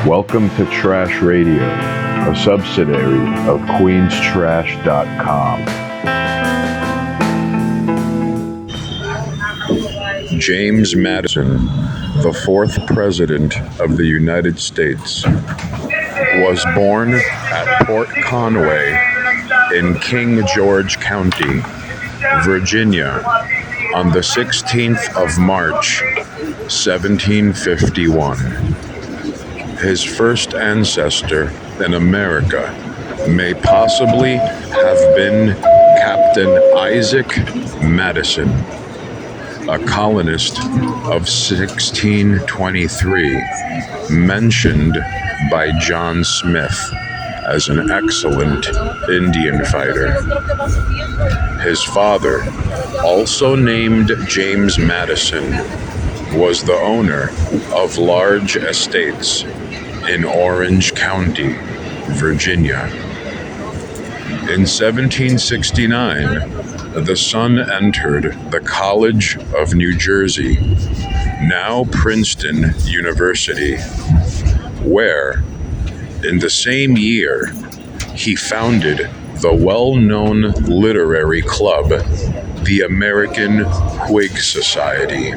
Welcome to Trash Radio, a subsidiary of QueensTrash.com. James Madison, the fourth President of the United States, was born at Port Conway in King George County, Virginia, on the 16th of March, 1751. His first ancestor in America may possibly have been Captain Isaac Madison, a colonist of 1623, mentioned by John Smith as an excellent Indian fighter. His father, also named James Madison, was the owner of large estates in Orange County, Virginia. In 1769, the son entered the College of New Jersey, now Princeton University, where, in the same year, he founded the well-known literary club, the American Whig Society.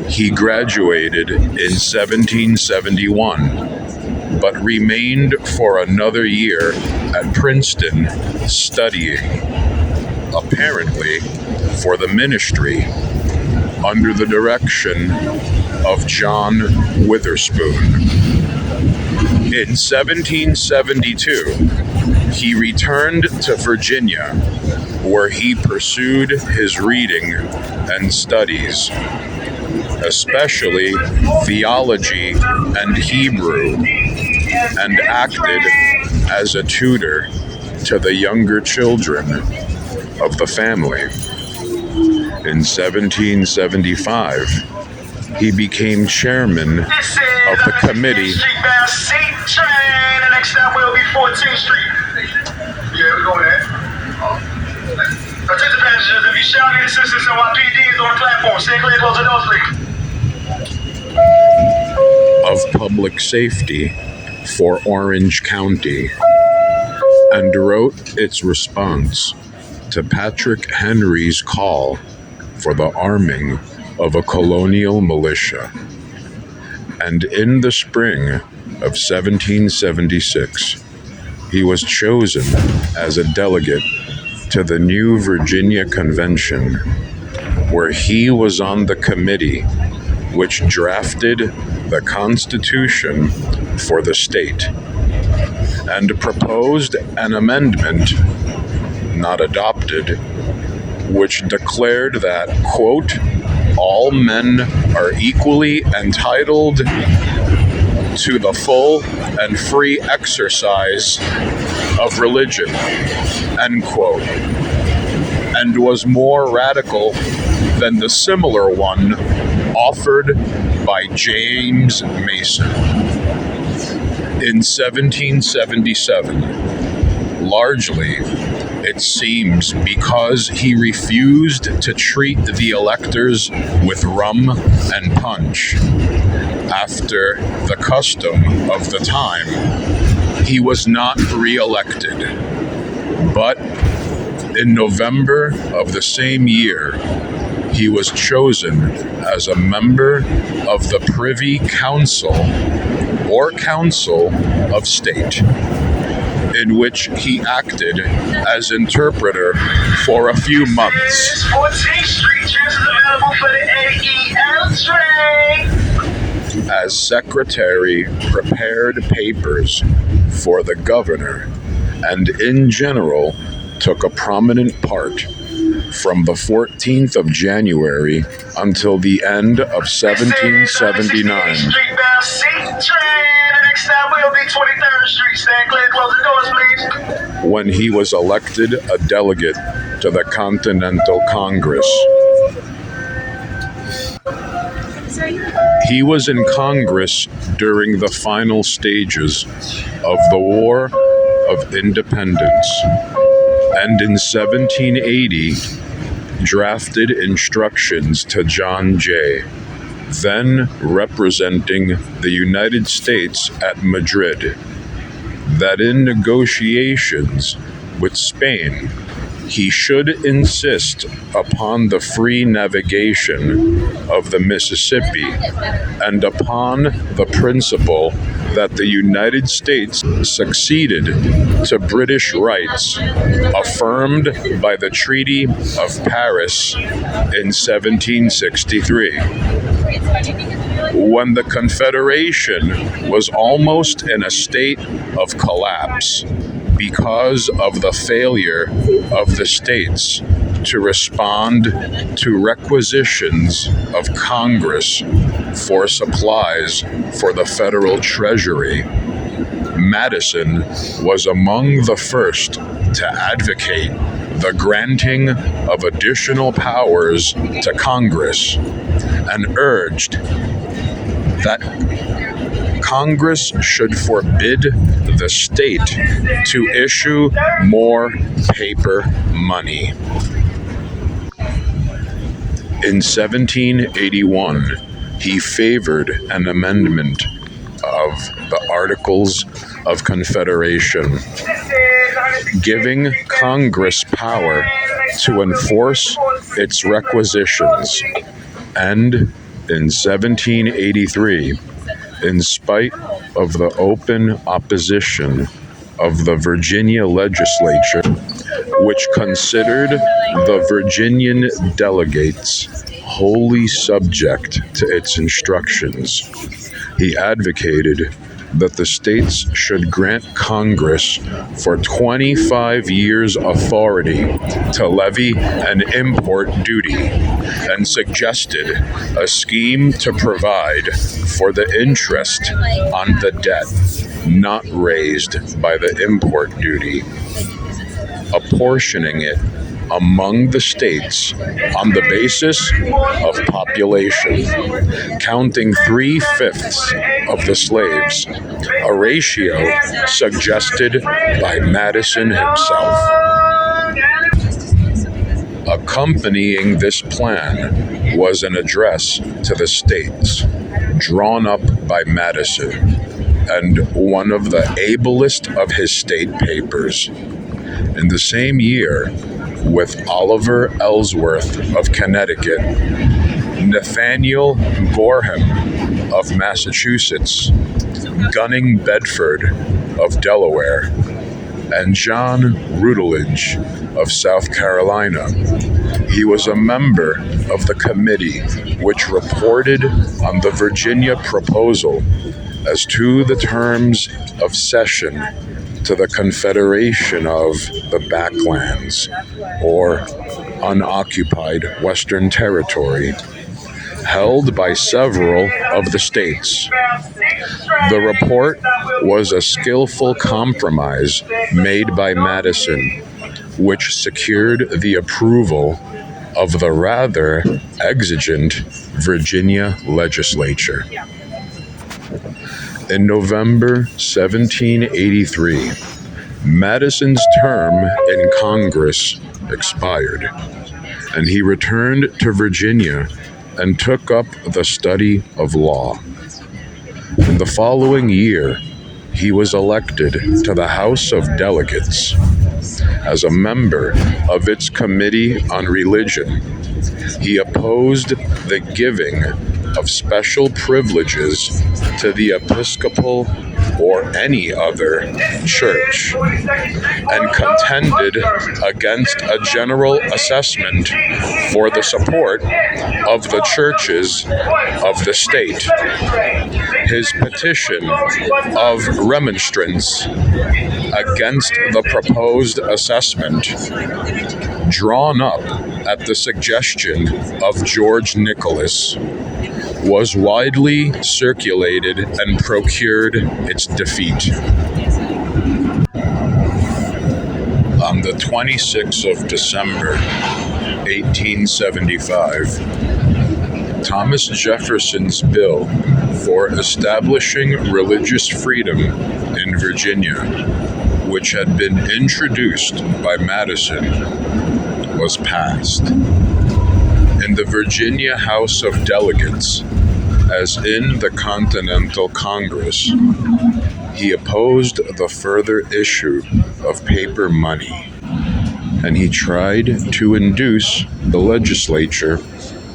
He graduated in 1771, but remained for another year at Princeton studying, apparently for the ministry, under the direction of John Witherspoon. In 1772, he returned to Virginia, where he pursued his reading and studies, especially theology and Hebrew, and acted as a tutor to the younger children of the family. In 1775, he became chairman of the committee. Next stop will be 14th Street. Yeah, we're going there. Attention passengers, if you shout any assistance, NYPD is on the platform. Stay clear, close the doors, please. Of public safety for Orange County, and wrote its response to Patrick Henry's call for the arming of a colonial militia. And in the spring of 1776, he was chosen as a delegate to the new Virginia Convention, where he was on the committee which drafted the Constitution for the state and proposed an amendment, not adopted, which declared that, quote, all men are equally entitled to the full and free exercise of religion, end quote, and was more radical than the similar one offered by James Mason. In 1777, largely, it seems, because he refused to treat the electors with rum and punch. After the custom of the time, he was not re-elected. But in November of the same year, he was chosen as a member of the Privy Council, or Council of State, in which he acted as interpreter for a few months. 14th Street, chances available for the AEL train. As secretary, prepared papers for the governor, and in general took a prominent part from the 14th of January until the end of 1779. When he was elected a delegate to the Continental Congress. He was in Congress during the final stages of the War of Independence, and in 1780 drafted instructions to John Jay then representing the United States at Madrid, that in negotiations with Spain, he should insist upon the free navigation of the Mississippi and upon the principle that the United States succeeded to British rights affirmed by the Treaty of Paris in 1763. When the Confederation was almost in a state of collapse because of the failure of the states to respond to requisitions of Congress for supplies for the federal treasury, Madison was among the first to advocate the granting of additional powers to Congress and urged that Congress should forbid the state to issue more paper money. In 1781, he favored an amendment of the Articles of Confederation, giving Congress power to enforce its requisitions, and in 1783, in spite of the open opposition of the Virginia legislature, which considered the Virginian delegates wholly subject to its instructions, he advocated that the states should grant Congress for 25 years authority to levy an import duty, and suggested a scheme to provide for the interest on the debt not raised by the import duty, apportioning it among the states on the basis of population, counting 3/5 of the slaves, a ratio suggested by Madison himself. Accompanying this plan was an address to the states, drawn up by Madison, and one of the ablest of his state papers. In the same year, with Oliver Ellsworth of Connecticut, Nathaniel Gorham of Massachusetts, Gunning Bedford of Delaware, and John Rutledge of South Carolina. He was a member of the committee which reported on the Virginia proposal as to the terms of cession to the Confederation of the Backlands, or unoccupied Western Territory, held by several of the states. The report was a skillful compromise made by Madison, which secured the approval of the rather exigent Virginia legislature. In November 1783, Madison's term in Congress expired, and he returned to Virginia and took up the study of law. In the following year, he was elected to the House of Delegates as a member of its Committee on Religion. He opposed the giving of special privileges to the Episcopal or any other church, and contended against a general assessment for the support of the churches of the state. His petition of remonstrance against the proposed assessment, drawn up at the suggestion of George Nicholas, was widely circulated and procured its defeat. On the 26th of December, 1875, Thomas Jefferson's bill for establishing religious freedom in Virginia, which had been introduced by Madison, was passed. In the Virginia House of Delegates, as in the Continental Congress, he opposed the further issue of paper money, and he tried to induce the legislature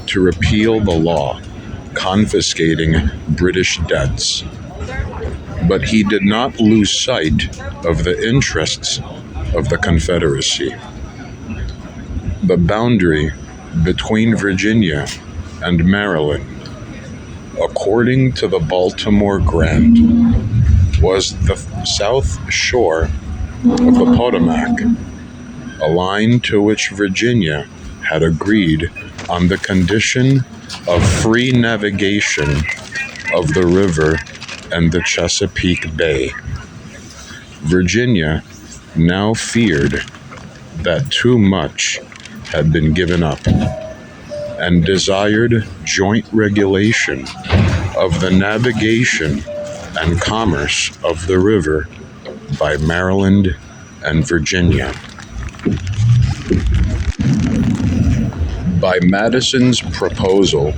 to repeal the law confiscating British debts. But he did not lose sight of the interests of the Confederacy. The boundary between Virginia and Maryland, according to the Baltimore Grant, was the south shore of the Potomac, a line to which Virginia had agreed on the condition of free navigation of the river and the Chesapeake Bay. Virginia now feared that too much had been given up and desired joint regulation of the navigation and commerce of the river by Maryland and Virginia. By Madison's proposal,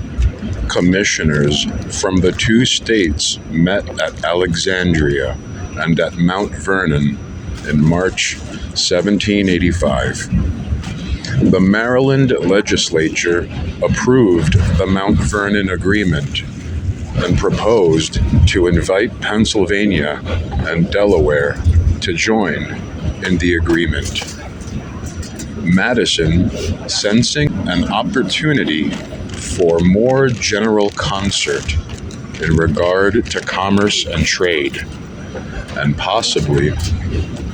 commissioners from the two states met at Alexandria and at Mount Vernon in March 1785. The Maryland legislature approved the Mount Vernon Agreement and proposed to invite Pennsylvania and Delaware to join in the agreement. Madison, sensing an opportunity for more general concert in regard to commerce and trade, and possibly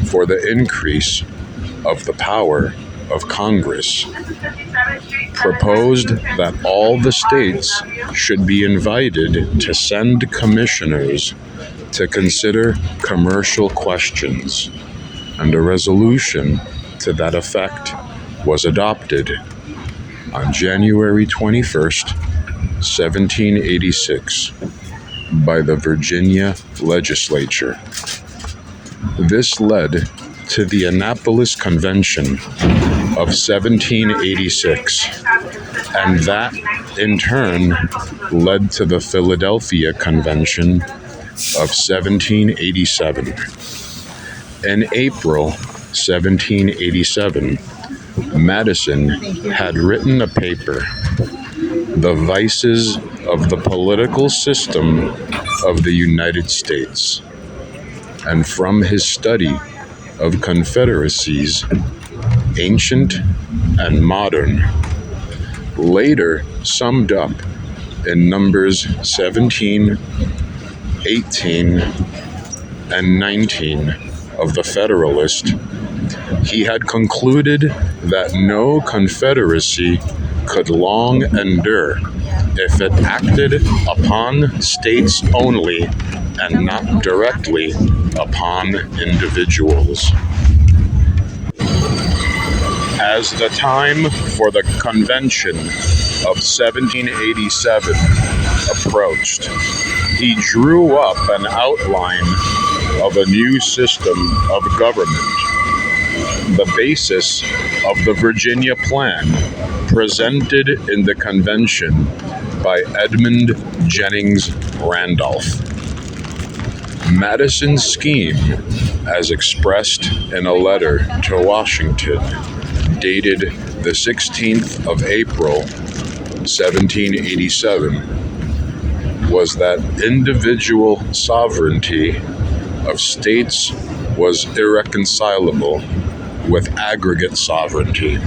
for the increase of the power of Congress, proposed that all the states should be invited to send commissioners to consider commercial questions, and a resolution to that effect was adopted on January 21st, 1786, by the Virginia legislature. This led to the Annapolis Convention of 1786, and that in turn led to the Philadelphia Convention of 1787. In April 1787, Madison had written a paper, The Vices of the Political System of the United States, and from his study of confederacies, ancient and modern, later summed up in numbers 17, 18, and 19 of the Federalist, he had concluded that no confederacy could long endure if it acted upon states only and not directly upon individuals. As the time for the Convention of 1787 approached, he drew up an outline of a new system of government, the basis of the Virginia Plan presented in the convention by Edmund Jennings Randolph. Madison's scheme, as expressed in a letter to Washington, dated the 16th of April, 1787, was that individual sovereignty of states was irreconcilable with aggregate sovereignty,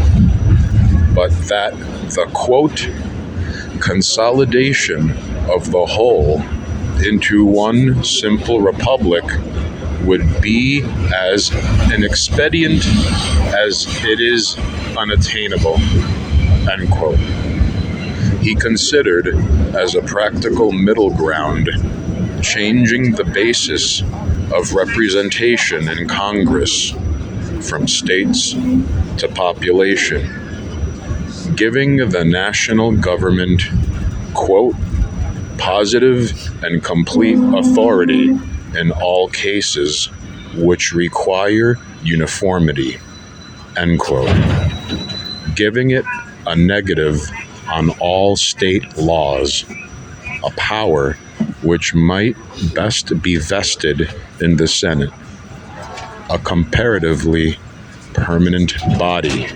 but that the, quote, consolidation of the whole into one simple republic would be as inexpedient as it is unattainable, end quote. He considered as a practical middle ground changing the basis of representation in Congress from states to population, giving the national government, quote, positive and complete authority in all cases which require uniformity, end quote, giving it a negative on all state laws, a power which might best be vested in the Senate, a comparatively permanent body,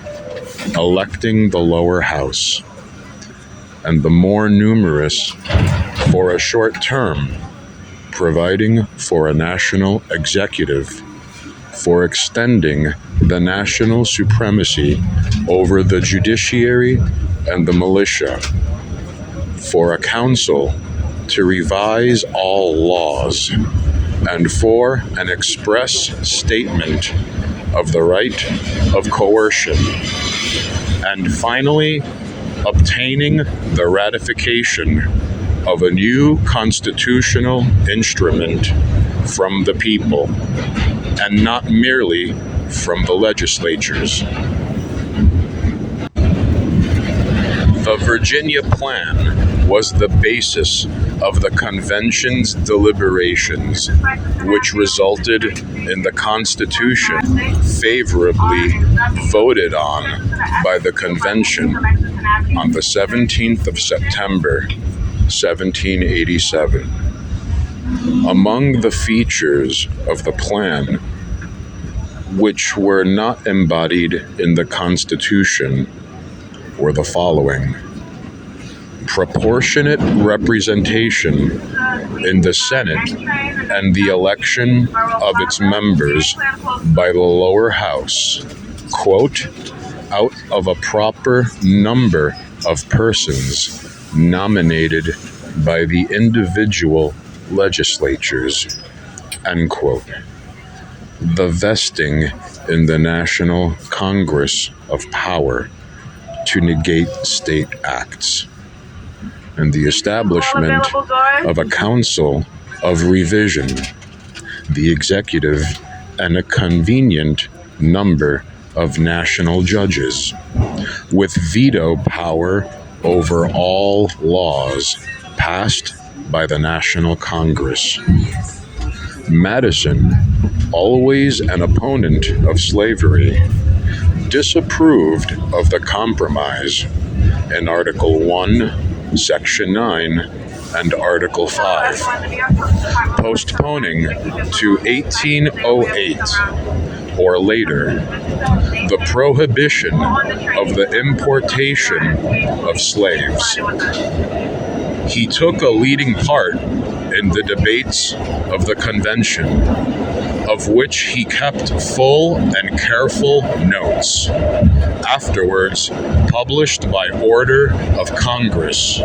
electing the lower house, and the more numerous for a short term, providing for a national executive, for extending the national supremacy over the judiciary and the militia, for a council to revise all laws, and for an express statement of the right of coercion, and finally obtaining the ratification of a new constitutional instrument from the people, and not merely from the legislatures. The Virginia Plan was the basis of the convention's deliberations, which resulted in the Constitution favorably voted on by the convention on the 17th of September, 1787. Among the features of the plan, which were not embodied in the Constitution, were the following: proportionate representation in the Senate and the election of its members by the lower house, quote, out of a proper number of persons nominated by the individual legislatures, end quote. The vesting in the National Congress of power to negate state acts, and the establishment of a council of revision, the executive, and a convenient number of national judges, with veto power over all laws passed by the National Congress. Madison, always an opponent of slavery, disapproved of the compromise in Article 1, Section 9, and Article 5, postponing to 1808 or later the prohibition of the importation of slaves. He took a leading part in the debates of the convention, of which he kept full and careful notes, afterwards published by order of Congress.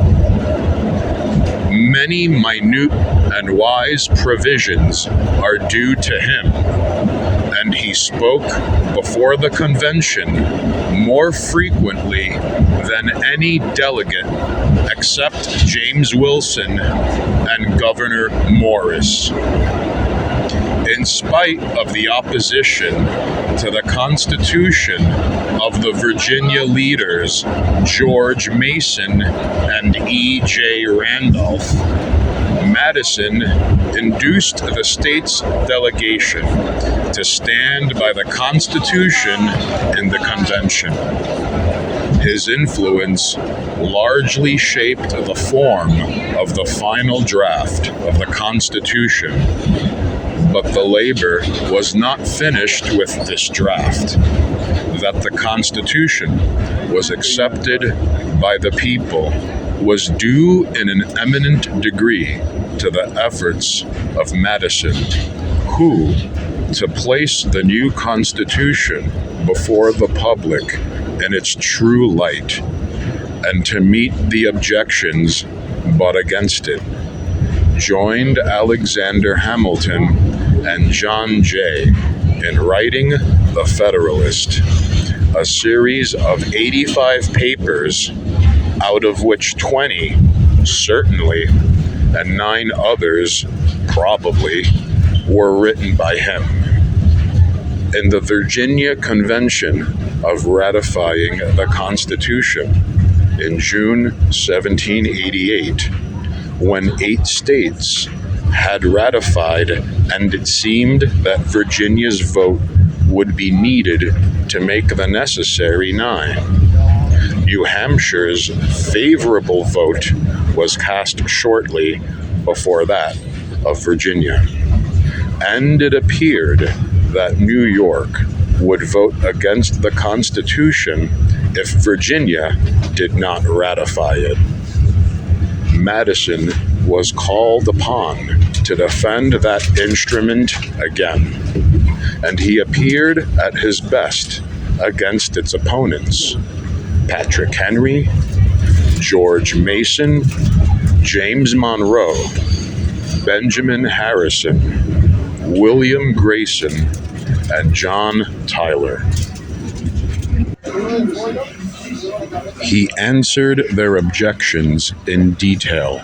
Many minute and wise provisions are due to him, and he spoke before the convention more frequently than any delegate except James Wilson and Governor Morris. In spite of the opposition to the Constitution of the Virginia leaders George Mason and E.J. Randolph, Madison induced the state's delegation to stand by the Constitution in the convention. His influence largely shaped the form of the final draft of the Constitution, but the labor was not finished with this draft. That the Constitution was accepted by the people was due in an eminent degree to the efforts of Madison, who, to place the new Constitution before the public in its true light, and to meet the objections brought against it, joined Alexander Hamilton and John Jay in writing The Federalist, a series of 85 papers, out of which 20, certainly, and 9 others, probably, were written by him. In the Virginia Convention of ratifying the Constitution in June 1788, when 8 states had ratified, and it seemed that Virginia's vote would be needed to make the necessary 9. New Hampshire's favorable vote was cast shortly before that of Virginia, and it appeared that New York would vote against the Constitution if Virginia did not ratify it. Madison was called upon to defend that instrument again, and he appeared at his best against its opponents: Patrick Henry, George Mason, James Monroe, Benjamin Harrison, William Grayson, and John Tyler. He answered their objections in detail,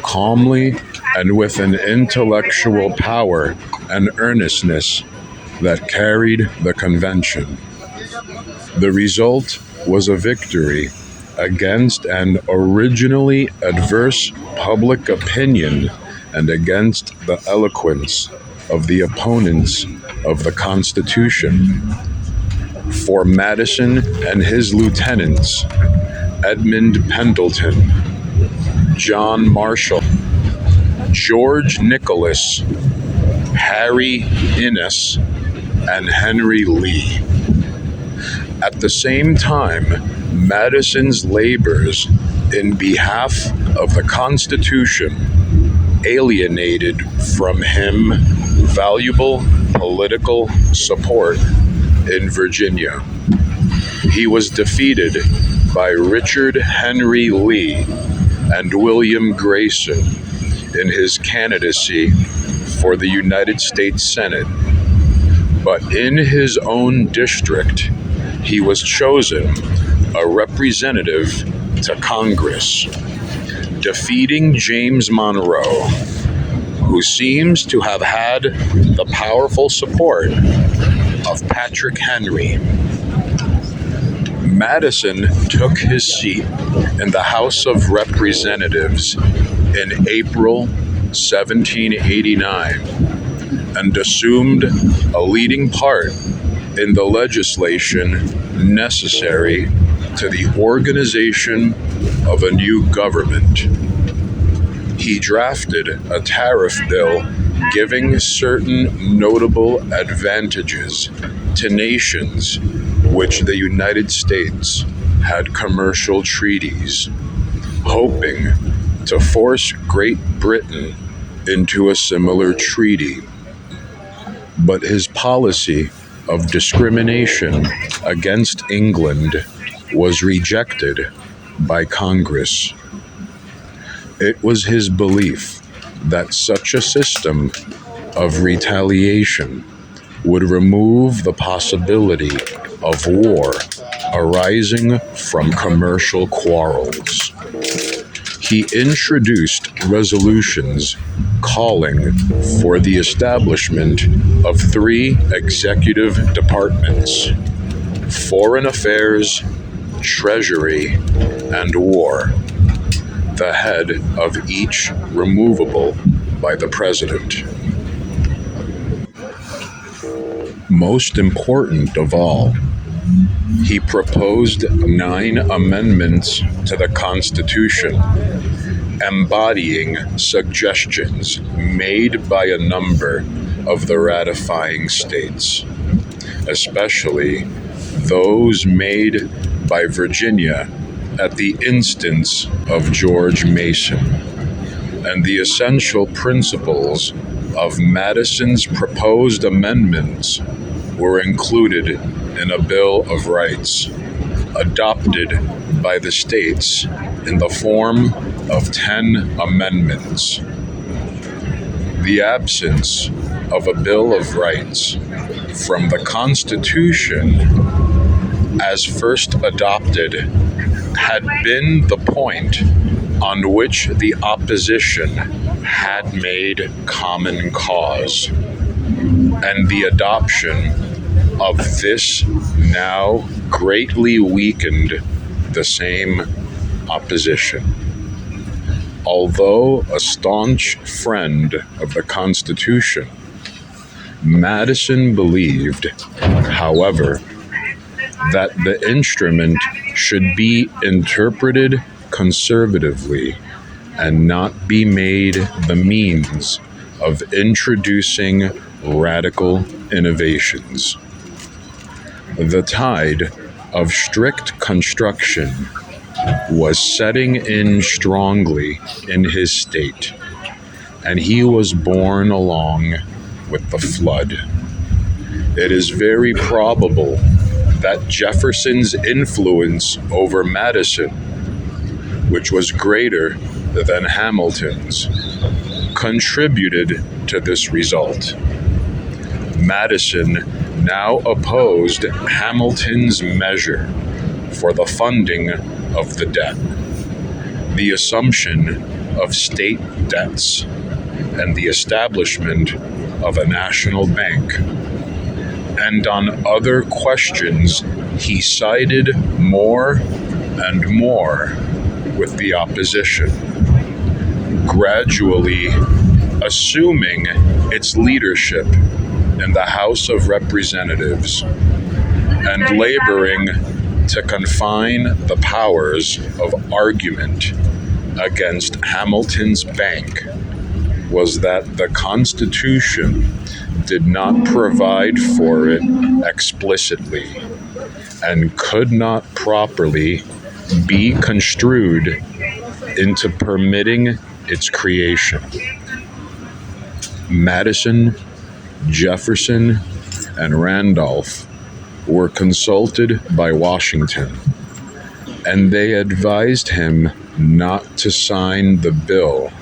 calmly and with an intellectual power and earnestness that carried the convention. The result was a victory against an originally adverse public opinion and against the eloquence of the opponents of the Constitution. For Madison and his lieutenants, Edmund Pendleton, John Marshall, George Nicholas, Harry Innes, and Henry Lee. At the same time, Madison's labors in behalf of the Constitution alienated from him valuable political support in Virginia. He was defeated by Richard Henry Lee and William Grayson in his candidacy for the United States Senate. But in his own district, he was chosen a representative to Congress, defeating James Monroe, who seems to have had the powerful support of Patrick Henry. Madison took his seat in the House of Representatives in April 1789 and assumed a leading part in the legislation necessary to the organization of a new government. He drafted a tariff bill giving certain notable advantages to nations which the United States had commercial treaties, hoping to force Great Britain into a similar treaty. But his policy of discrimination against England was rejected by Congress. It was his belief that such a system of retaliation would remove the possibility of war arising from commercial quarrels. He introduced resolutions calling for the establishment of 3 executive departments: Foreign Affairs, Treasury, and War, the head of each removable by the President. Most important of all, he proposed 9 amendments to the Constitution, embodying suggestions made by a number of the ratifying states, especially those made by Virginia at the instance of George Mason, and the essential principles of Madison's proposed amendments were included in a Bill of Rights, adopted by the states in the form of 10 amendments. The absence of a Bill of Rights from the Constitution as first adopted had been the point on which the opposition had made common cause, and the adoption of this now greatly weakened the same opposition. Although a staunch friend of the Constitution, Madison believed, however, that the instrument should be interpreted conservatively and not be made the means of introducing radical innovations. The tide of strict construction was setting in strongly in his state, and he was borne along with the flood. It is very probable that Jefferson's influence over Madison, which was greater than Hamilton's, contributed to this result. Madison now opposed Hamilton's measure for the funding of the debt, the assumption of state debts, and the establishment of a national bank. And on other questions, he sided more and more with the opposition, gradually assuming its leadership in the House of Representatives and laboring to confine the powers of argument against Hamilton's bank was that the Constitution did not provide for it explicitly and could not properly be construed into permitting its creation. Madison, Jefferson, and Randolph were consulted by Washington, and they advised him not to sign the bill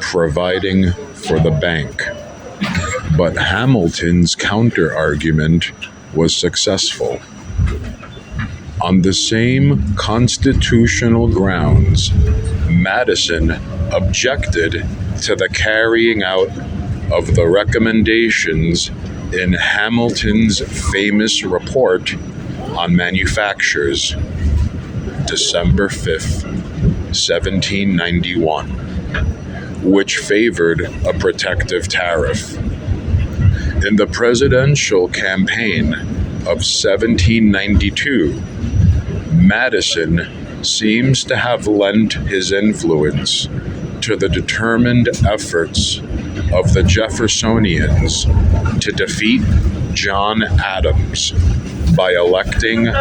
providing for the bank. But Hamilton's counter-argument was successful. On the same constitutional grounds, Madison objected to the carrying out of the recommendations in Hamilton's famous report on manufactures, December 5th, 1791, which favored a protective tariff. In the presidential campaign of 1792, Madison seems to have lent his influence to the determined efforts of the Jeffersonians to defeat John Adams by electing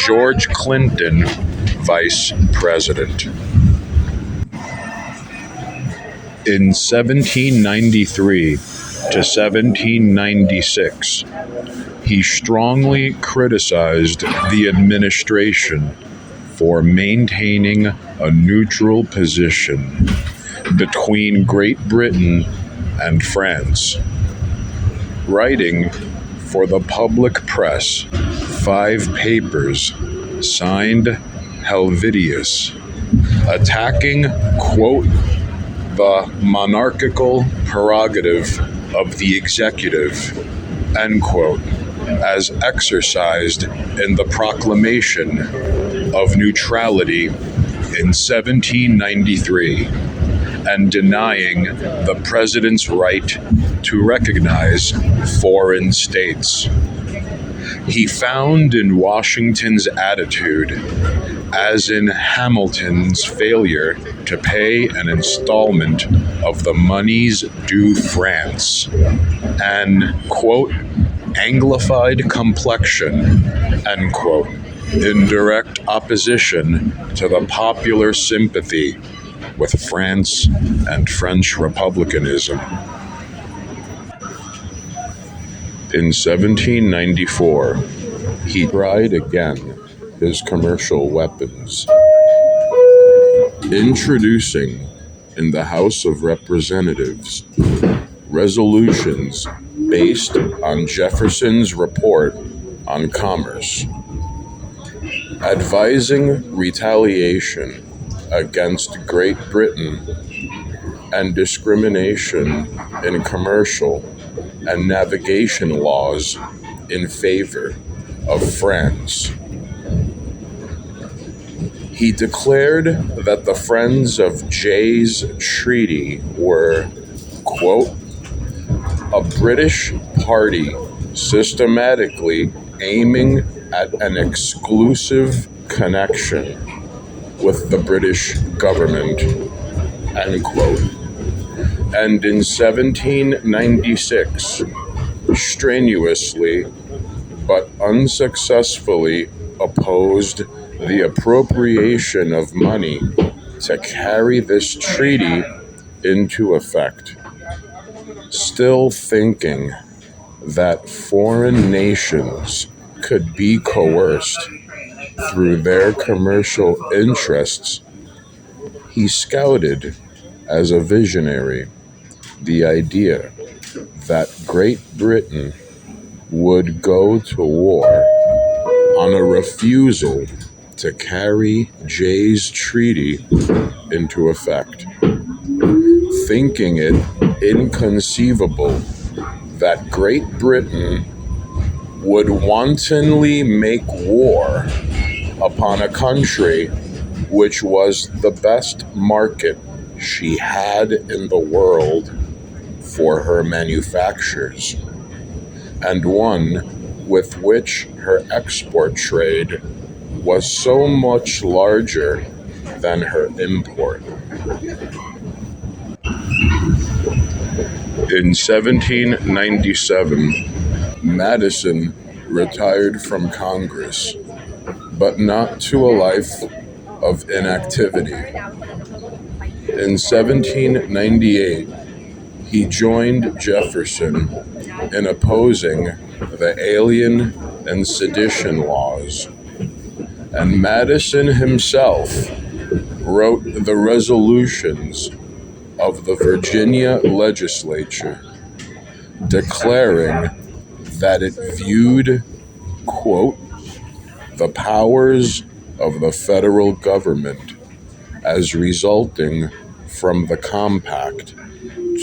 George Clinton vice president. In 1793 to 1796, he strongly criticized the administration for maintaining a neutral position between Great Britain and France. Writing for the public press 5 papers signed Helvidius, attacking, quote, the monarchical prerogative of the executive, end quote, as exercised in the proclamation of neutrality in 1793, and denying the president's right to recognize foreign states. He found in Washington's attitude, as in Hamilton's failure to pay an installment of the monies due France, an, quote, Anglified complexion, end quote, in direct opposition to the popular sympathy with France and French republicanism. In 1794, he tried again his commercial weapons, introducing in the House of Representatives resolutions based on Jefferson's report on commerce, advising retaliation against Great Britain and discrimination in commercial and navigation laws in favor of France. He declared that the Friends of Jay's Treaty were, quote, a British party systematically aiming at an exclusive connection with the British government, end quote. And in 1796, strenuously but unsuccessfully opposed the appropriation of money to carry this treaty into effect, still thinking that foreign nations could be coerced through their commercial interests. He scouted as a visionary the idea that Great Britain would go to war on a refusal to carry Jay's treaty into effect, thinking it inconceivable that Great Britain would wantonly make war upon a country which was the best market she had in the world for her manufactures, and one with which her export trade was so much larger than her import. In 1797, Madison retired from Congress, but not to a life of inactivity. In 1798, he joined Jefferson in opposing the Alien and Sedition laws, and Madison himself wrote the resolutions of the Virginia legislature, declaring that it viewed, quote, the powers of the federal government as resulting from the compact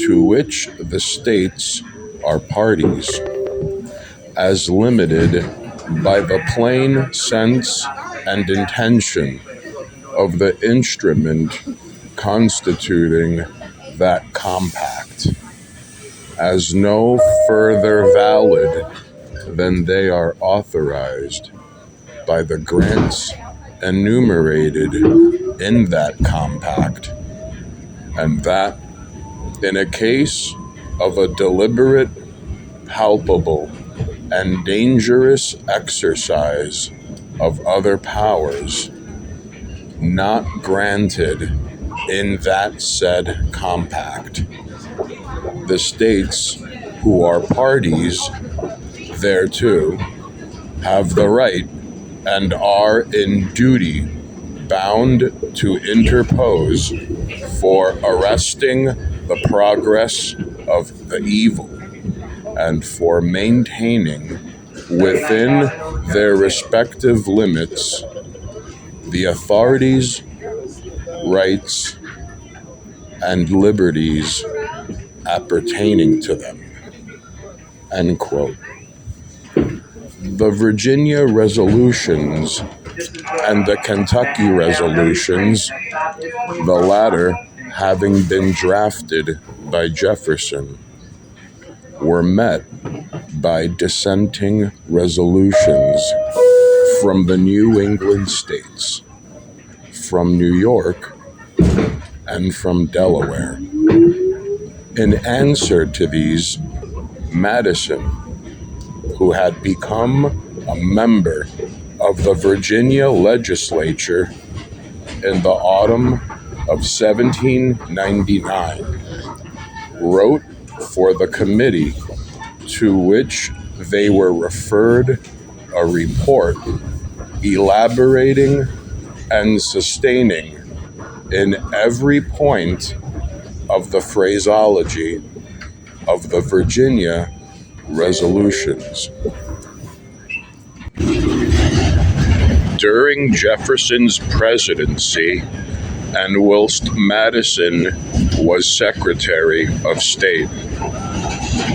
to which the states are parties, as limited by the plain sense and intention of the instrument constituting that compact, as no further valid than they are authorized by the grants enumerated in that compact, and that in a case of a deliberate, palpable, and dangerous exercise of other powers not granted in that said compact, the states who are parties thereto have the right and are in duty bound to interpose for arresting the progress of the evil and for maintaining within their respective limits the authorities, rights, and liberties appertaining to them. End quote. The Virginia resolutions and the Kentucky resolutions, the latter having been drafted by Jefferson, were met by dissenting resolutions from the New England states, from New York, and from Delaware. In answer to these, Madison, who had become a member of the Virginia legislature in the autumn of 1799, wrote for the committee to which they were referred a report elaborating and sustaining in every point of the phraseology of the Virginia resolutions. During Jefferson's presidency, and whilst Madison was Secretary of State,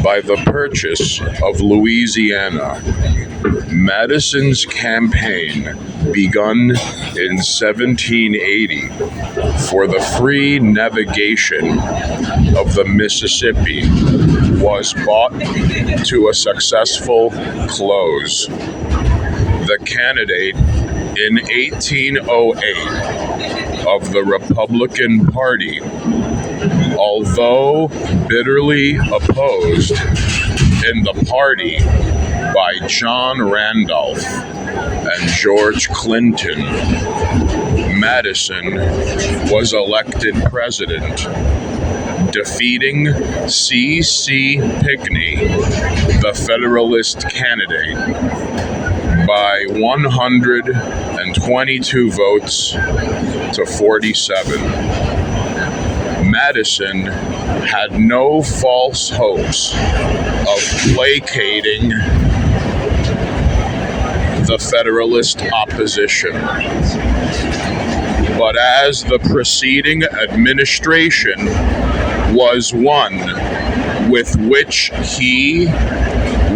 by the purchase of Louisiana, Madison's campaign, begun in 1780 for the free navigation of the Mississippi, was brought to a successful close. The candidate in 1808 of the Republican Party, Though bitterly opposed in the party by John Randolph and George Clinton, Madison was elected president, defeating C.C. Pinckney, the Federalist candidate, by 122 votes to 47. Madison had no false hopes of placating the Federalist opposition. But as the preceding administration was one with which he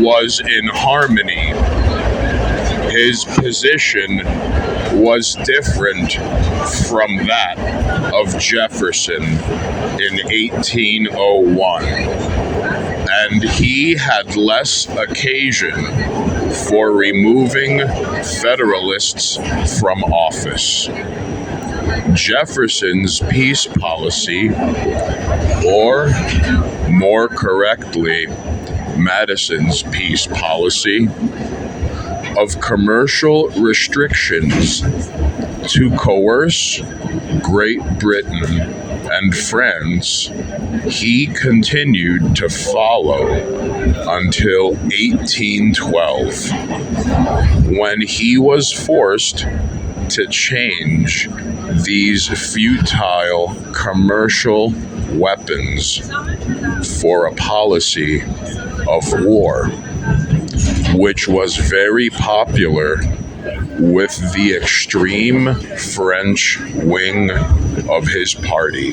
was in harmony, his position was different from that of Jefferson in 1801, and he had less occasion for removing Federalists from office. Jefferson's peace policy, or more correctly, Madison's peace policy, of commercial restrictions to coerce Great Britain and France, he continued to follow until 1812, when he was forced to change these futile commercial weapons for a policy of war, which was very popular with the extreme French wing of his party.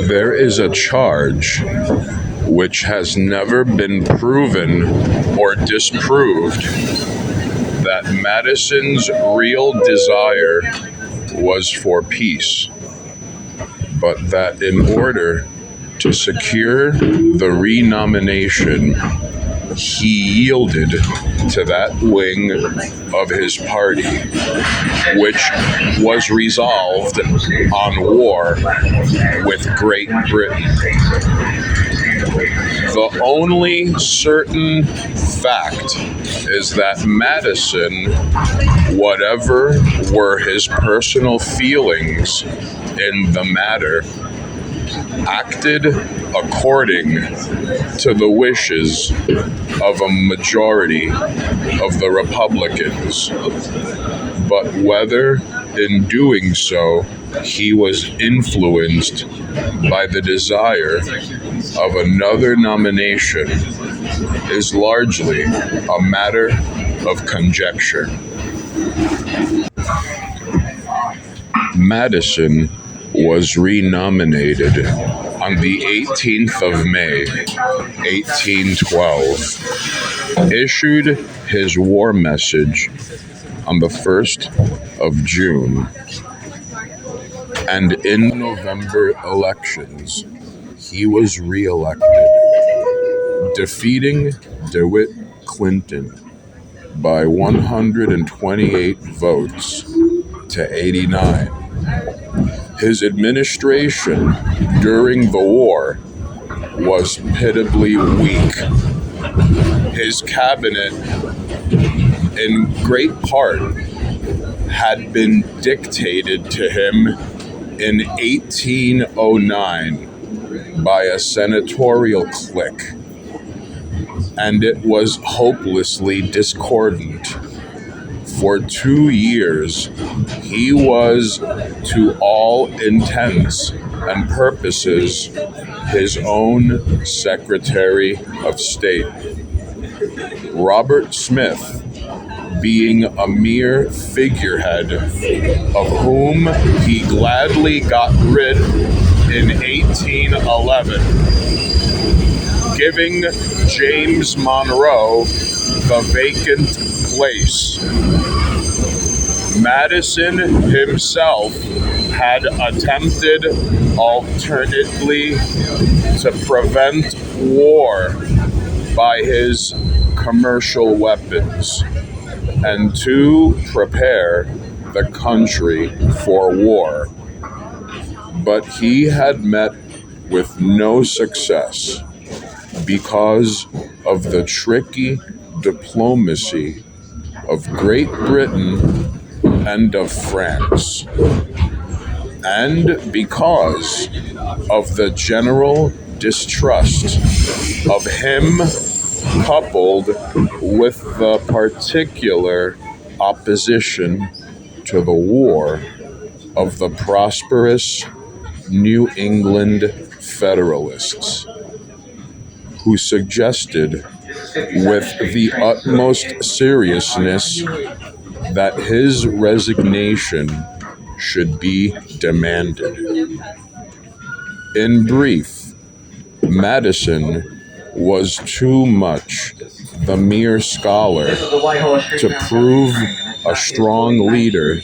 There is a charge which has never been proven or disproved that Madison's real desire was for peace, but that in order to secure the renomination, he yielded to that wing of his party, which was resolved on war with Great Britain. The only certain fact is that Madison, whatever were his personal feelings in the matter, acted according to the wishes of a majority of the Republicans, but whether in doing so he was influenced by the desire of another nomination is largely a matter of conjecture. Madison was renominated on the 18th of May, 1812, issued his war message on the 1st of June, and in November elections, he was re-elected, defeating DeWitt Clinton by 128 votes to 89. His administration during the war was pitiably weak. His cabinet, in great part, had been dictated to him in 1809 by a senatorial clique, and it was hopelessly discordant. For 2 years, he was, to all intents and purposes, his own Secretary of State. Robert Smith, being a mere figurehead, of whom he gladly got rid in 1811, giving James Monroe the vacant place. Madison himself had attempted alternately to prevent war by his commercial weapons and to prepare the country for war. but he had met with no success because of the tricky diplomacy of Great Britain and of France, and because of the general distrust of him, coupled with the particular opposition to the war of the prosperous New England Federalists, who suggested with the utmost seriousness that his resignation should be demanded. In brief, Madison was too much the mere scholar to prove a strong leader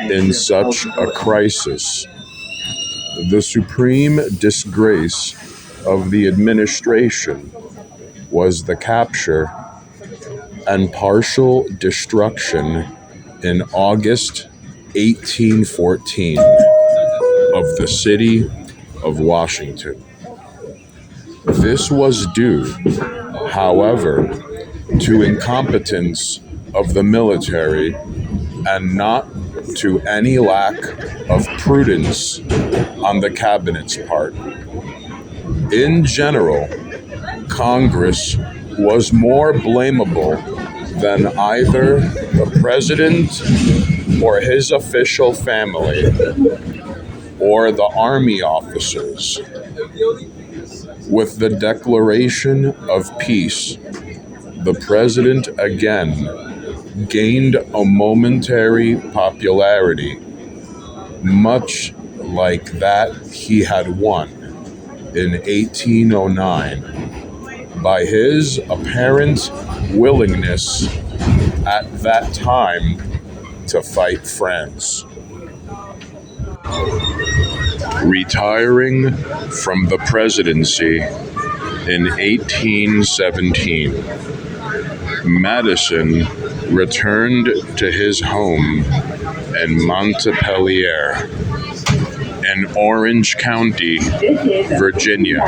in such a crisis. The supreme disgrace of the administration was the capture and partial destruction in August 1814 of the city of Washington. This was due, however, to incompetence of the military and not to any lack of prudence on the cabinet's part. In general, Congress was more blamable than either the president or his official family or the army officers. With the declaration of peace, the president again gained a momentary popularity, much like that he had won in 1809 by his apparent willingness at that time to fight France. Retiring from the presidency in 1817, Madison returned to his home in Montpelier, in Orange County, Virginia,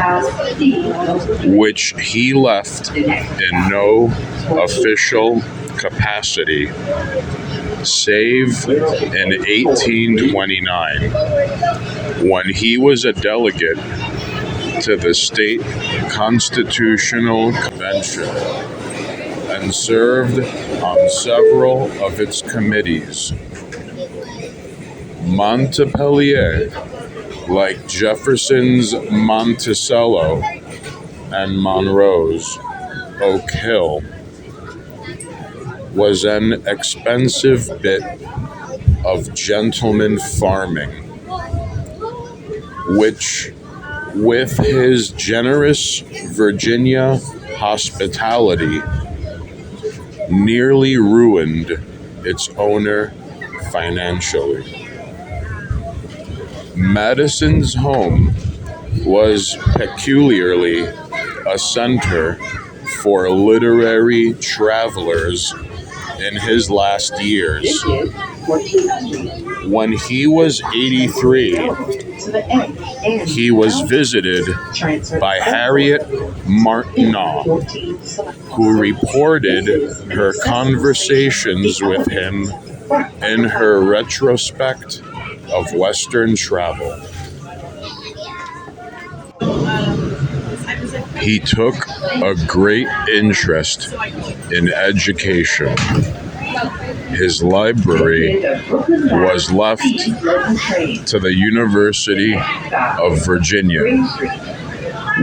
which he left in no official capacity, save in 1829, when he was a delegate to the State Constitutional Convention and served on several of its committees. Montpelier, like Jefferson's Monticello and Monroe's Oak Hill, was an expensive bit of gentleman farming, which, with his generous Virginia hospitality, nearly ruined its owner financially. Madison's home was peculiarly a center for literary travelers in his last years. When he was 83, he was visited by Harriet Martineau, who reported her conversations with him in her retrospect of Western travel. He took a great interest in education. His library was left to the University of Virginia,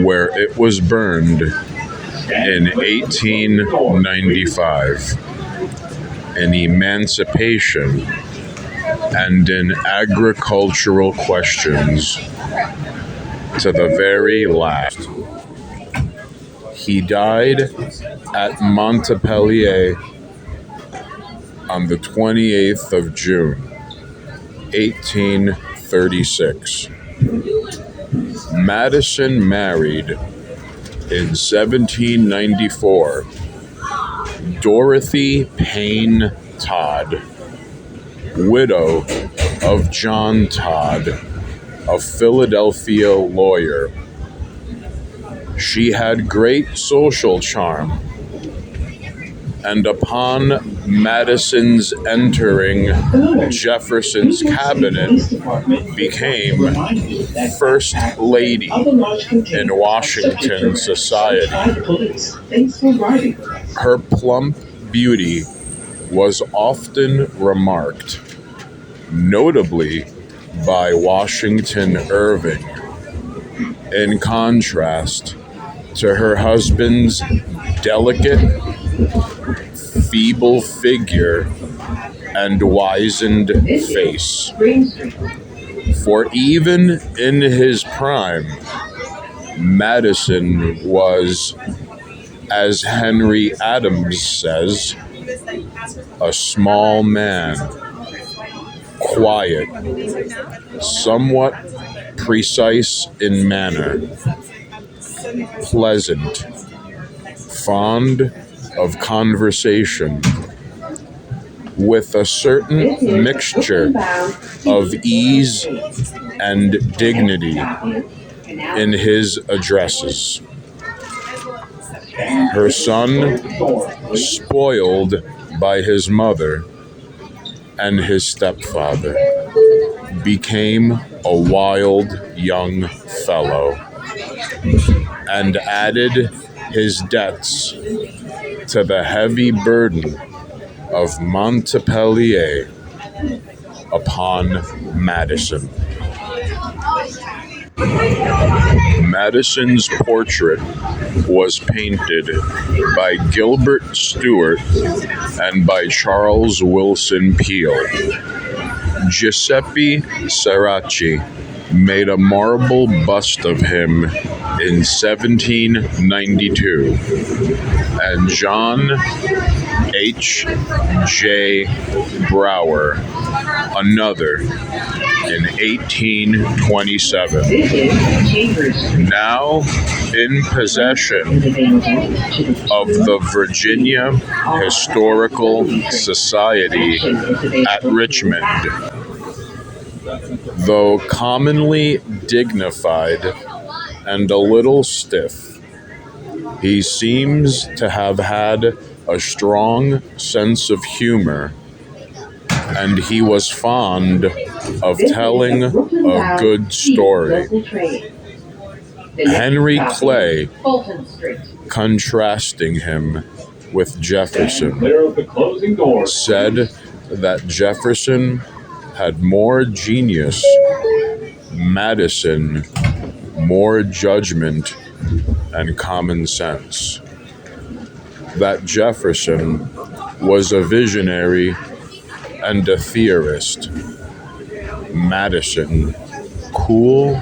where it was burned in 1895. In emancipation and in agricultural questions to the very last. He died at Montpelier on the 28th of June, 1836. Madison married in 1794 Dorothy Payne Todd, widow of John Todd, a Philadelphia lawyer. She had great social charm, and upon Madison's entering Jefferson's cabinet, became First Lady in Washington society. Her plump beauty was often remarked, notably by Washington Irving, in contrast to her husband's delicate, feeble figure and wizened face. For even in his prime, Madison was, as Henry Adams says, a small man, quiet, somewhat precise in manner, pleasant, fond of conversation, with a certain mixture of ease and dignity in his addresses. Her son, spoiled by his mother and his stepfather, became a wild young fellow and added his debts to the heavy burden of Montpellier upon Madison. Madison's portrait was painted by Gilbert Stuart and by Charles Willson Peale. Giuseppe Ceracchi made a marble bust of him in 1792, and John H. J. Brower another in 1827. Now in possession of the Virginia Historical Society at Richmond. Though commonly dignified and a little stiff, he seems to have had a strong sense of humor, and he was fond of telling a good story. Henry Clay, contrasting him with Jefferson, said that Jefferson had more genius, Madison more judgment and common sense. That Jefferson was a visionary and a theorist. Madison, cool,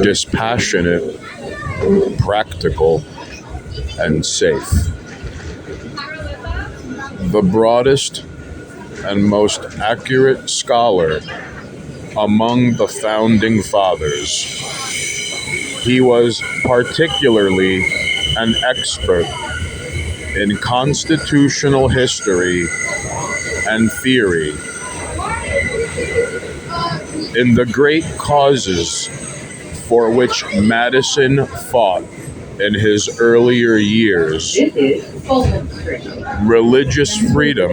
dispassionate, practical, and safe. The broadest and most accurate scholar among the founding fathers, he was particularly an expert in constitutional history and theory. In the great causes for which Madison fought in his earlier years, religious freedom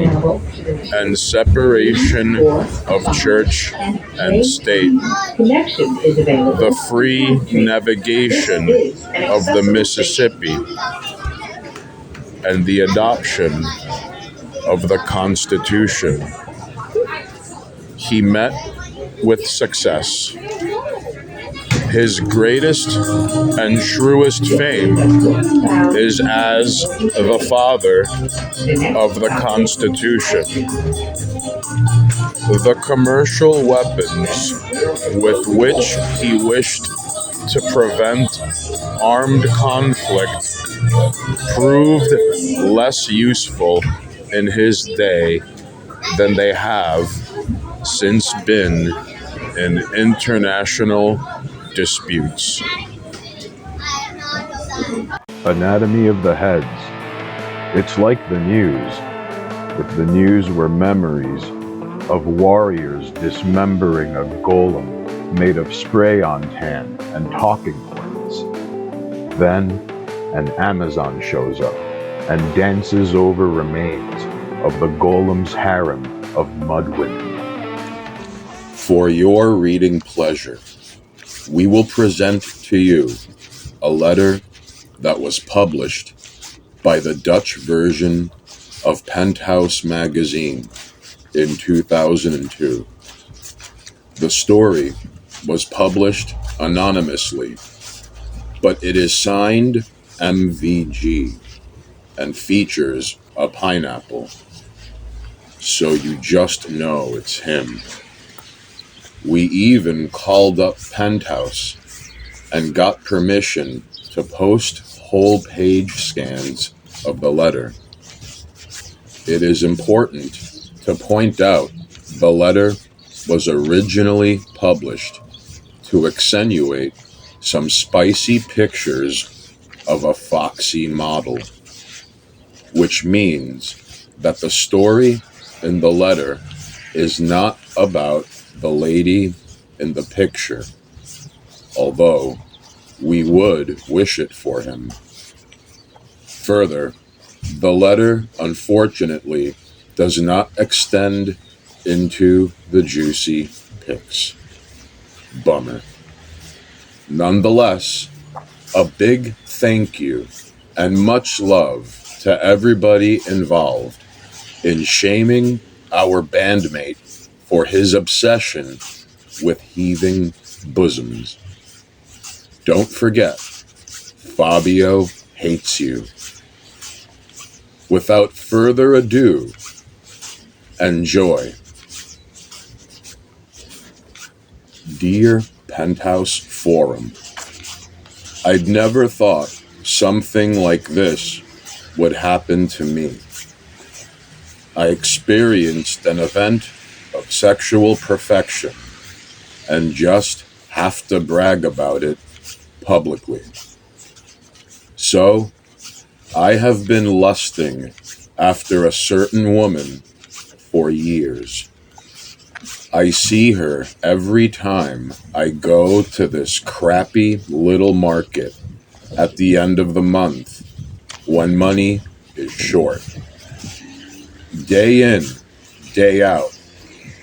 and separation of church and state, the free navigation of the Mississippi, and the adoption of the Constitution, he met with success. His greatest and truest fame is as the father of the Constitution. The commercial weapons with which he wished to prevent armed conflict proved less useful in his day than they have since been in international disputes. Anatomy of the heads. It's like the news, if the news were memories of warriors dismembering a golem. made of spray-on tan and talking points. Then, an Amazon shows up and dances over remains of the golem's harem of mud women. For your reading pleasure, we will present to you a letter that was published by the Dutch version of Penthouse magazine in 2002. The story was published anonymously, but it is signed MVG and features a pineapple, so you just know it's him. We even called up Penthouse and got permission to post whole page scans of the letter. It is important to point out the letter was originally published to accentuate some spicy pictures of a foxy model, which means that the story in the letter is not about the lady in the picture, although we would wish it for him. Further, the letter, unfortunately, does not extend into the juicy pics. Bummer. Nonetheless, a big thank you and much love to everybody involved in shaming our bandmate for his obsession with heaving bosoms. Don't forget, Fabio hates you. Without further ado, enjoy. Dear Penthouse Forum, I'd never thought something like this would happen to me. I experienced an event of sexual perfection and just have to brag about it publicly. So, I have been lusting after a certain woman for years. I see her every time I go to this crappy little market at the end of the month when money is short. Day in, day out,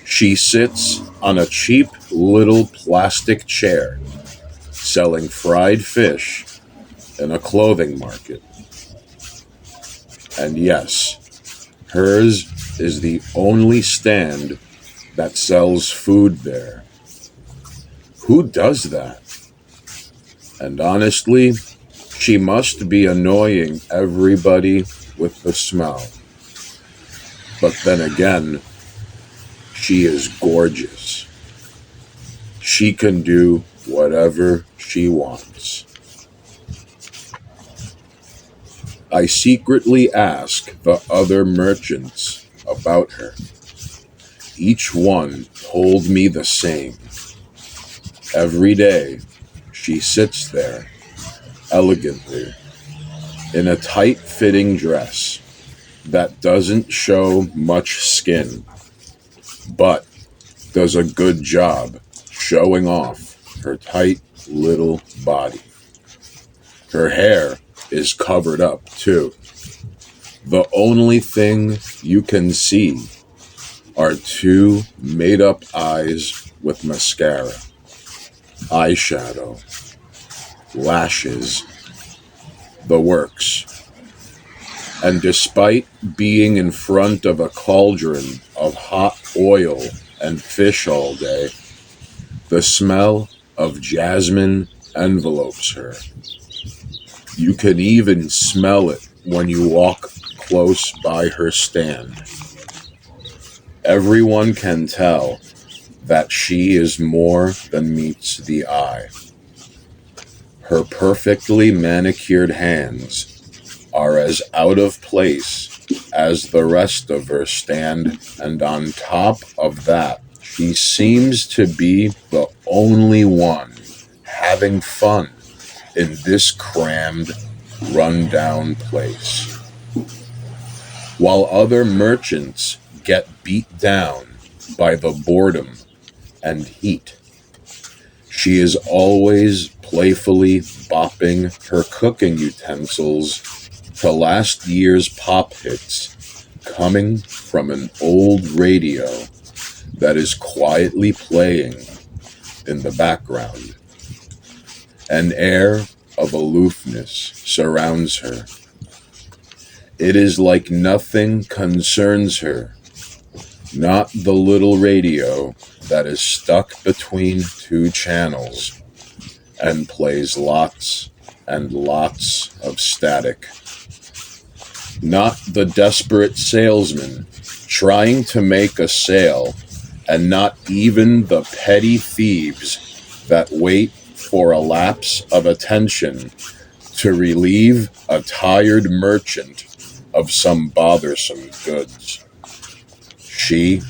she sits on a cheap little plastic chair selling fried fish in a clothing market. And yes, hers is the only stand that sells food there. Who does that? And honestly, she must be annoying everybody with the smell. But then again, she is gorgeous. She can do whatever she wants. I secretly ask the other merchants about her. Each one told me the same. Every day, she sits there, elegantly, in a tight-fitting dress that doesn't show much skin, but does a good job showing off her tight little body. Her hair is covered up, too. The only thing you can see are two made-up eyes with mascara, eyeshadow, lashes, the works. And despite being in front of a cauldron of hot oil and fish all day, the smell of jasmine envelopes her. You can even smell it when you walk close by her stand. Everyone can tell that she is more than meets the eye. Her perfectly manicured hands are as out of place as the rest of her stand, and on top of that, she seems to be the only one having fun in this crammed, run-down place. While other merchants get beat down by the boredom and heat, She is always playfully bopping her cooking utensils to last year's pop hits coming from an old radio that is quietly playing in the background. An air of aloofness surrounds her. It is like nothing concerns her, not the little radio that is stuck between two channels and plays lots and lots of static. Not the desperate salesman trying to make a sale, and not even the petty thieves that wait for a lapse of attention to relieve a tired merchant of some bothersome goods. She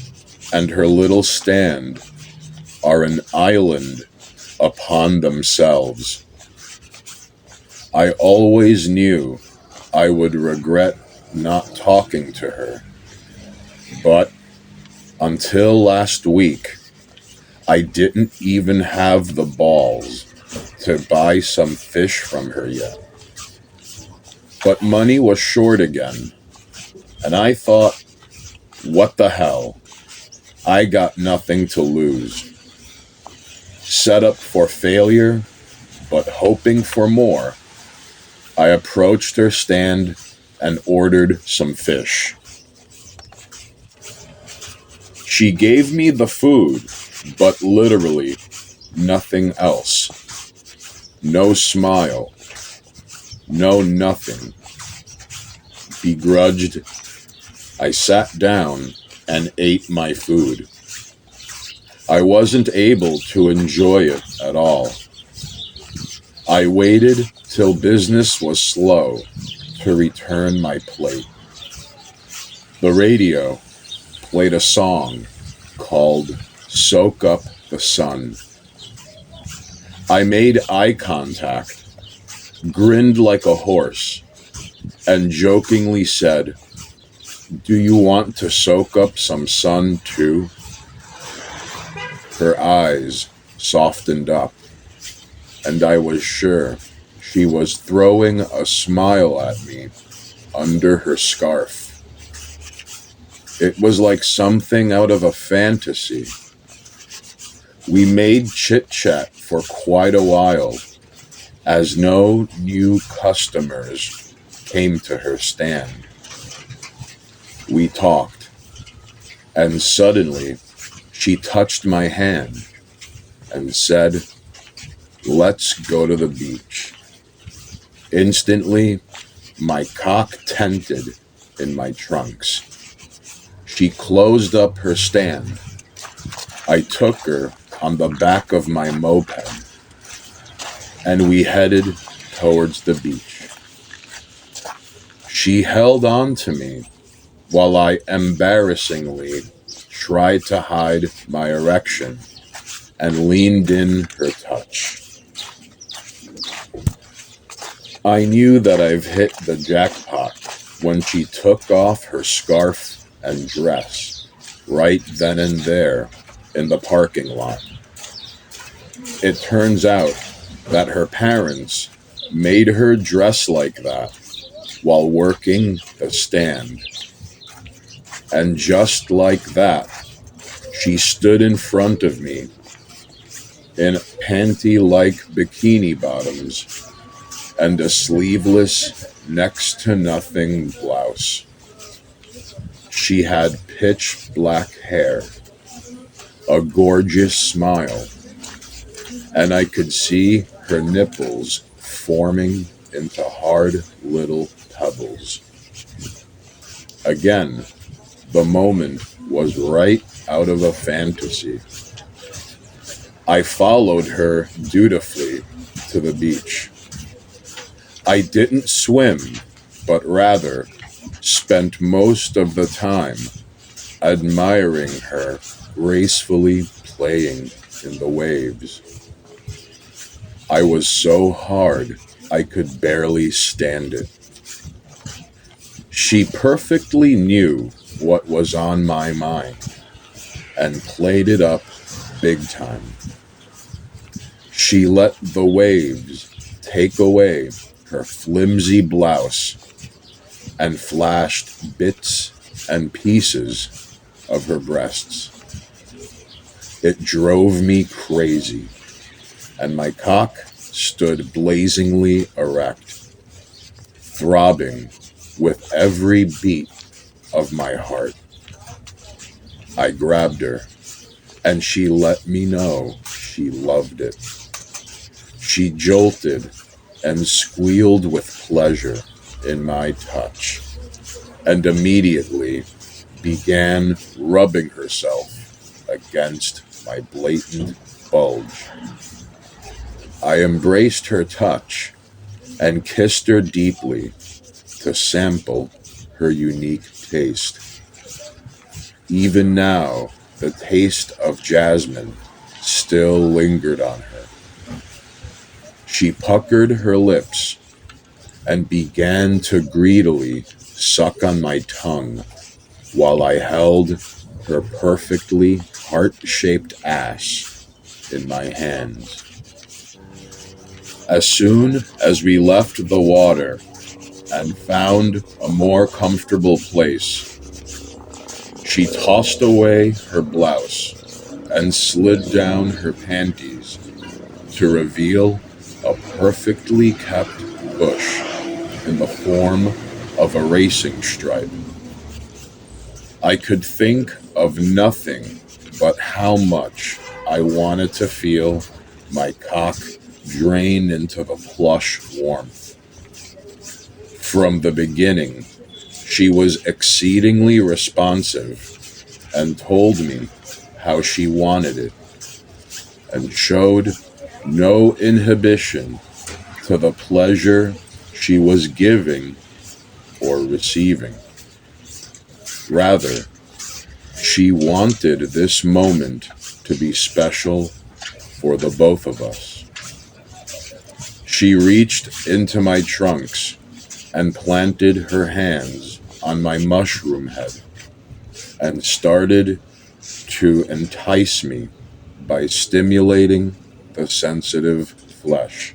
and her little stand are an island upon themselves. I always knew I would regret not talking to her, but until last week, I didn't even have the balls to buy some fish from her yet. But money was short again, and I thought, what the hell? I got nothing to lose. Set up for failure, but hoping for more, I approached her stand and ordered some fish. She gave me the food, but literally nothing else. No smile. No nothing. Begrudged, I sat down and ate my food. I wasn't able to enjoy it at all. I waited till business was slow to return my plate. The radio played a song called Soak Up the Sun. I made eye contact, grinned like a horse, and jokingly said, "Do you want to soak up some sun too?" Her eyes softened up, and I was sure she was throwing a smile at me under her scarf. It was like something out of a fantasy. We made chit-chat for quite a while, as no new customers came to her stand. We talked, and suddenly she touched my hand and said, "Let's go to the beach." Instantly, my cock tented in my trunks. She closed up her stand. I took her on the back of my moped, and we headed towards the beach. She held on to me while I embarrassingly tried to hide my erection and leaned in her touch. I knew that I've hit the jackpot when she took off her scarf and dress right then and there in the parking lot. It turns out that her parents made her dress like that while working the stand. And just like that, she stood in front of me in panty-like bikini bottoms and a sleeveless, next-to-nothing blouse. She had pitch black hair, a gorgeous smile, and I could see her nipples forming into hard little pebbles. Again, the moment was right out of a fantasy. I followed her dutifully to the beach. I didn't swim, but rather spent most of the time admiring her gracefully playing in the waves. I was so hard I could barely stand it. She perfectly knew what was on my mind and played it up big time. She let the waves take away her flimsy blouse and flashed bits and pieces of her breasts. It drove me crazy, and my cock stood blazingly erect, throbbing with every beat of my heart. I grabbed her, and she let me know she loved it. She jolted and squealed with pleasure in my touch, and immediately began rubbing herself against my blatant bulge. I embraced her touch and kissed her deeply to sample her unique taste. Even now, the taste of jasmine still lingered on her. She puckered her lips and began to greedily suck on my tongue while I held her perfectly heart-shaped ass in my hands. As soon as we left the water and found a more comfortable place, she tossed away her blouse and slid down her panties to reveal a perfectly kept bush in the form of a racing stripe. I could think of nothing but how much I wanted to feel my cock drain into the plush warmth. From the beginning, she was exceedingly responsive and told me how she wanted it, and showed no inhibition to the pleasure she was giving or receiving. Rather, she wanted this moment to be special for the both of us. She reached into my trunks and planted her hands on my mushroom head and started to entice me by stimulating the sensitive flesh.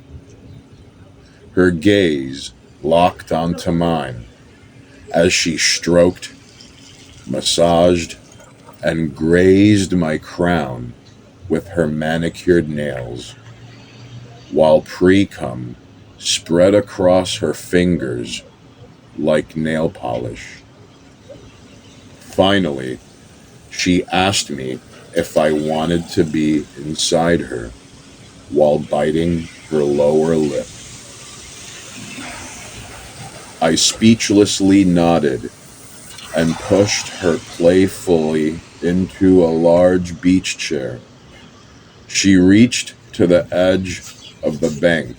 Her gaze locked onto mine as she stroked, massaged, and grazed my crown with her manicured nails, while pre-cum spread across her fingers like nail polish. Finally, she asked me if I wanted to be inside her while biting her lower lip. I speechlessly nodded and pushed her playfully into a large beach chair. She reached to the edge of the bank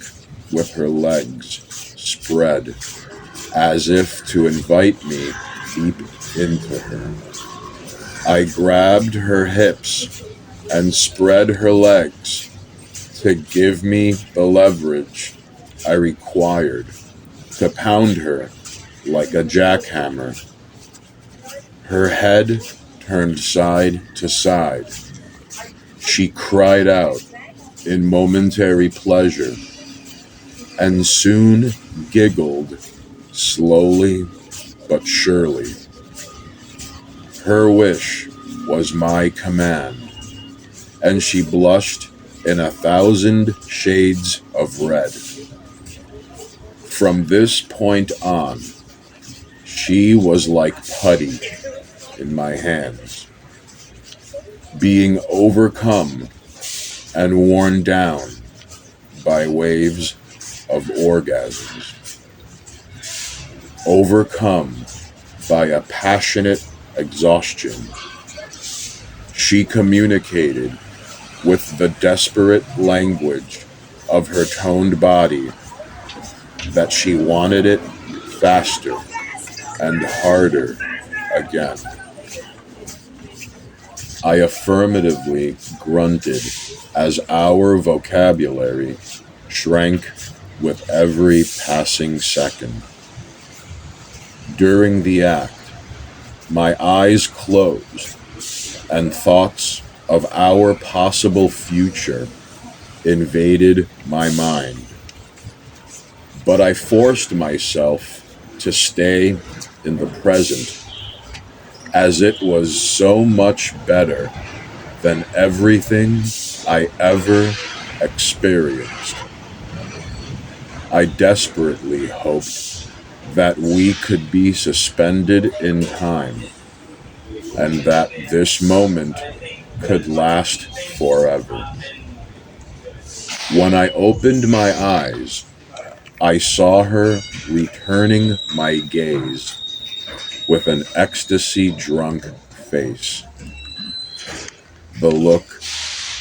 with her legs spread as if to invite me deep into her. I grabbed her hips and spread her legs to give me the leverage I required to pound her like a jackhammer. Her head turned side to side. She cried out in momentary pleasure and soon giggled slowly but surely. Her wish was my command, and she blushed in 1,000 shades of red. From this point on, she was like putty in my hands, being overcome and worn down by waves of orgasms, overcome by a passionate exhaustion. She communicated with the desperate language of her toned body that she wanted it faster and harder again. I affirmatively grunted as our vocabulary shrank with every passing second. During the act, my eyes closed and thoughts of our possible future invaded my mind. But I forced myself to stay in the present, as it was so much better than everything I ever experienced. I desperately hoped that we could be suspended in time, and that this moment could last forever. When I opened my eyes, I saw her returning my gaze with an ecstasy-drunk face. The look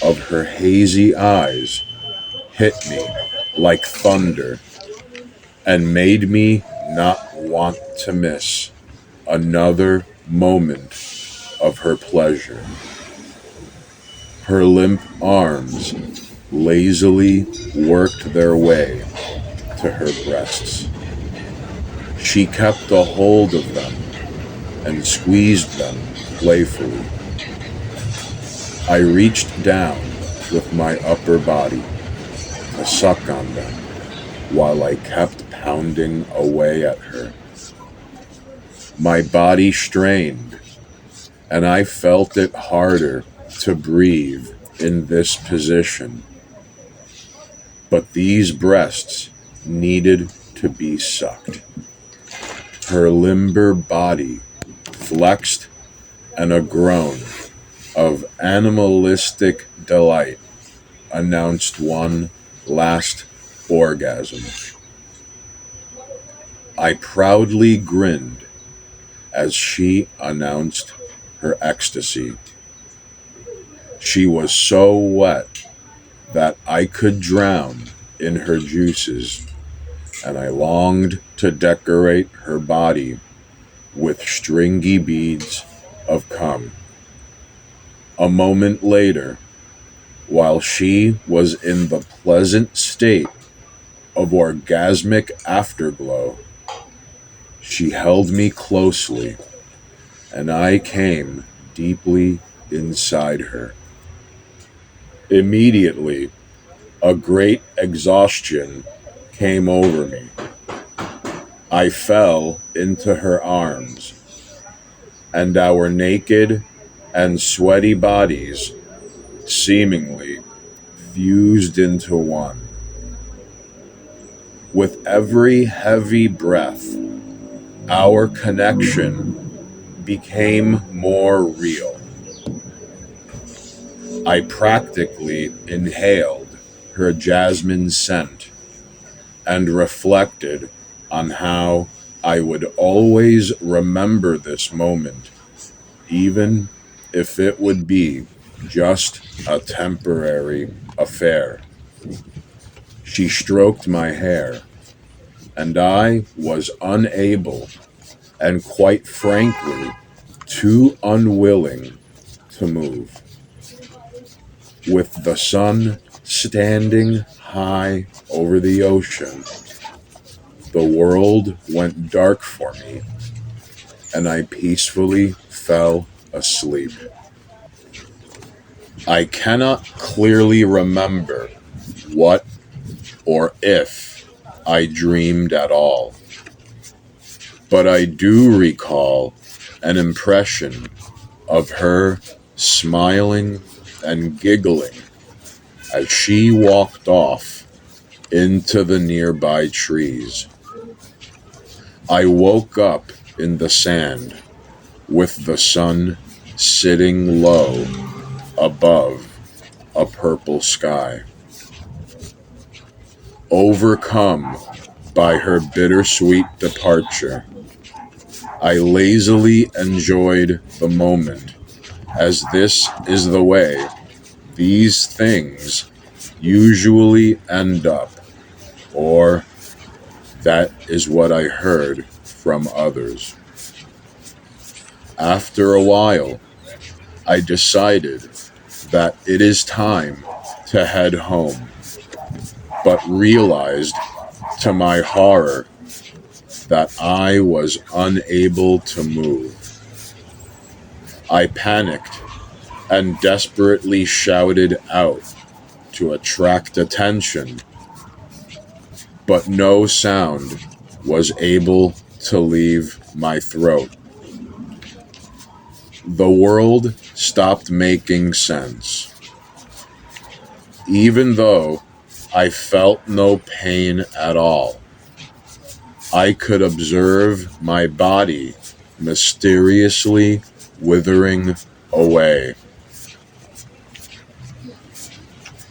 of her hazy eyes hit me like thunder and made me not want to miss another moment of her pleasure. Her limp arms lazily worked their way to her breasts. She kept a hold of them and squeezed them playfully. I reached down with my upper body to suck on them while I kept pounding away at her. My body strained, and I felt it harder to breathe in this position. But these breasts needed to be sucked. Her limber body flexed, and a groan of animalistic delight announced one last orgasm. I proudly grinned as she announced her ecstasy. She was so wet that I could drown in her juices, and I longed to decorate her body with stringy beads of cum. A moment later, while she was in the pleasant state of orgasmic afterglow, she held me closely, and I came deeply inside her. Immediately, a great exhaustion came over me. I fell into her arms, and our naked and sweaty bodies seemingly fused into one. With every heavy breath, our connection became more real. I practically inhaled her jasmine scent and reflected on how I would always remember this moment, even if it would be just a temporary affair. She stroked my hair, and I was unable, and quite frankly, too unwilling to move. With the sun standing high over the ocean, the world went dark for me, and I peacefully fell asleep. I cannot clearly remember what or if I dreamed at all, but I do recall an impression of her smiling and giggling as she walked off into the nearby trees. I woke up in the sand with the sun sitting low above a purple sky. Overcome by her bittersweet departure, I lazily enjoyed the moment, as this is the way these things usually end up, or that is what I heard from others. After a while, I decided that it is time to head home, but realized to my horror that I was unable to move. I panicked and desperately shouted out to attract attention, but no sound was able to leave my throat. The world stopped making sense. Even though I felt no pain at all, I could observe my body mysteriously withering away.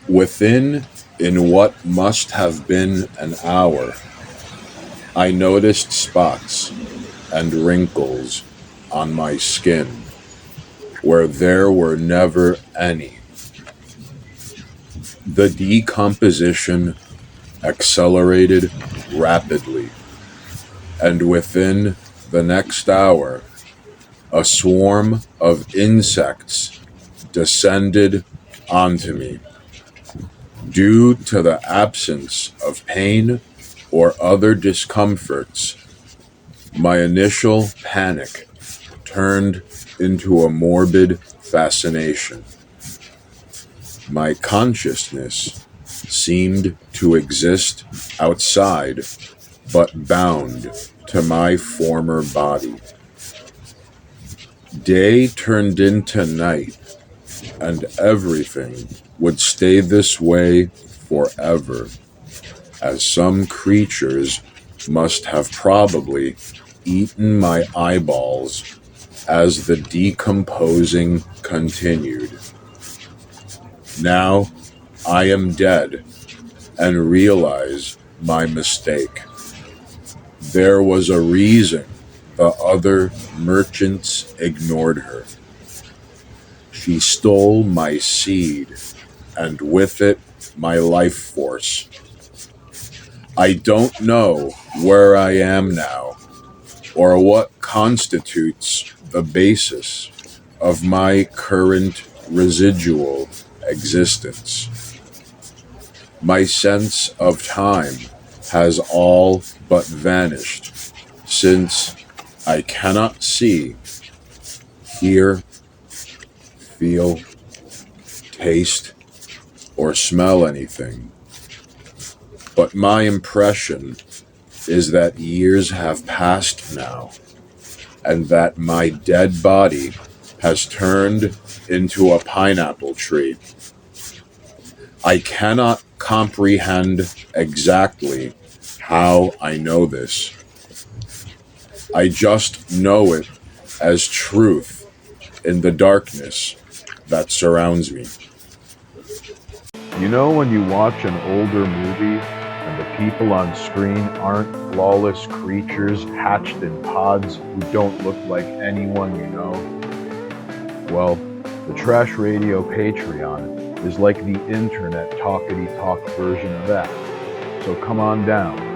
In what must have been an hour, I noticed spots and wrinkles on my skin where there were never any. The decomposition accelerated rapidly, and within the next hour, a swarm of insects descended onto me. Due to the absence of pain or other discomforts, my initial panic turned into a morbid fascination. My consciousness seemed to exist outside, but bound to my former body. Day turned into night, and everything would stay this way forever, as some creatures must have probably eaten my eyeballs as the decomposing continued. Now I am dead and realize my mistake. There was a reason the other merchants ignored her. She stole my seed, and with it, my life force. I don't know where I am now, or what constitutes the basis of my current residual existence. My sense of time has all but vanished, since I cannot see, hear, feel, taste, or smell anything. But my impression is that years have passed now, and that my dead body has turned into a pineapple tree. I cannot comprehend exactly how I know this. I just know it as truth in the darkness that surrounds me. You know when you watch an older movie and the people on screen aren't flawless creatures hatched in pods who don't look like anyone you know? Well, the Trash Radio Patreon is like the internet talkity talk version of that. So come on down